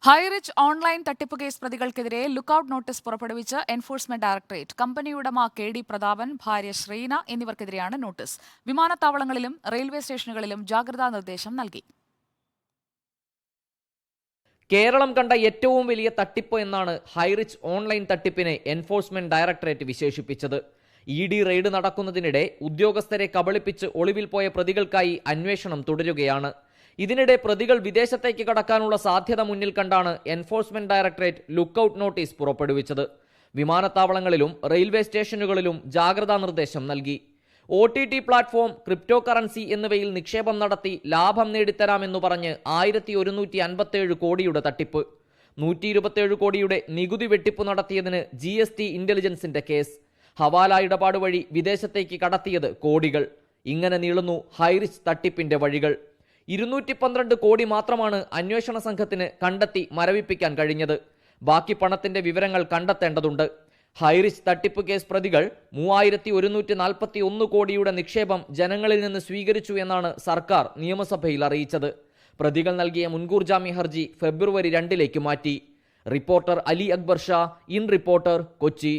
Highrich online തട്ടിപ്പ് case പ്രതികൾക്കെതിരെ lookout notice പുറപ്പെടുവിച്ച് എൻഫോഴ്സ്മെന്റ് ഡയറക്ടറേറ്റ്. കമ്പനി ഉടമ കെ.ഡി. പ്രതാപൻ, ഭാര്യ ശ്രീന എന്നിവർക്കെതിരെയാണ് നോട്ടീസ്. വിമാനത്താവളങ്ങളിലും റെയിൽവേ സ്റ്റേഷനുകളിലും ജാഗ്രതാ നിർദ്ദേശം നൽകി. കേരളം കണ്ട ഏറ്റവും വലിയ തട്ടിപ്പ് എന്നാണ് ഹൈറിച്ച് ഓൺലൈൻ തട്ടിപ്പിനെ എൻഫോഴ്സ്മെന്റ് ഡയറക്ടറേറ്റ് വിശേഷിപ്പിച്ചത്. ഇ.ഡി. റെയ്ഡ് നടക്കുന്നതിനിടെ ഉദ്യോഗസ്ഥരെ കബളിപ്പിച്ച് ഒളിവിൽ പോയ പ്രതികൾക്കായി അന്വേഷണം തുടരുകയാണ്. ഇതിനിടെ പ്രതികൾ വിദേശത്തേക്ക് കടക്കാനുള്ള സാധ്യത മുന്നിൽ കണ്ടാണ് എൻഫോഴ്സ്മെന്റ് ഡയറക്ടറേറ്റ് ലുക്കൌട്ട് നോട്ടീസ് പുറപ്പെടുവിച്ചത്. വിമാനത്താവളങ്ങളിലും റെയിൽവേ സ്റ്റേഷനുകളിലും ജാഗ്രതാ നിർദ്ദേശം നൽകി. OTT പ്ലാറ്റ്ഫോം, ക്രിപ്റ്റോ കറൻസി എന്നിവയിൽ നിക്ഷേപം നടത്തി ലാഭം നേടിത്തരാമെന്നു പറഞ്ഞ് 1157 കോടിയുടെ തട്ടിപ്പ്. 127 കോടിയുടെ നികുതി വെട്ടിപ്പ് നടത്തിയതിന് GST ഇന്റലിജൻസിന്റെ കേസ്. ഹവാല ഇടപാട് വഴി വിദേശത്തേക്ക് കടത്തിയത് കോടികൾ. ഇങ്ങനെ നീളുന്നു ഹൈറിച്ച് തട്ടിപ്പിന്റെ വഴികൾ. 212 കോടി മാത്രമാണ് അന്വേഷണ സംഘത്തിന് കണ്ടെത്തി മരവിപ്പിക്കാൻ കഴിഞ്ഞത്. ബാക്കി പണത്തിന്റെ വിവരങ്ങൾ കണ്ടെത്തേണ്ടതുണ്ട്. ഹൈറിച്ച് തട്ടിപ്പ് കേസ് പ്രതികൾ 3141 കോടിയുടെ നിക്ഷേപം ജനങ്ങളിൽ നിന്ന് സ്വീകരിച്ചു എന്നാണ് സർക്കാർ നിയമസഭയിൽ അറിയിച്ചത്. പ്രതികൾ നൽകിയ മുൻകൂർ ജാമ്യ ഹർജി ഫെബ്രുവരി 2 മാറ്റി. Reporter Ali Akbar Shah, in reporter, Kochi.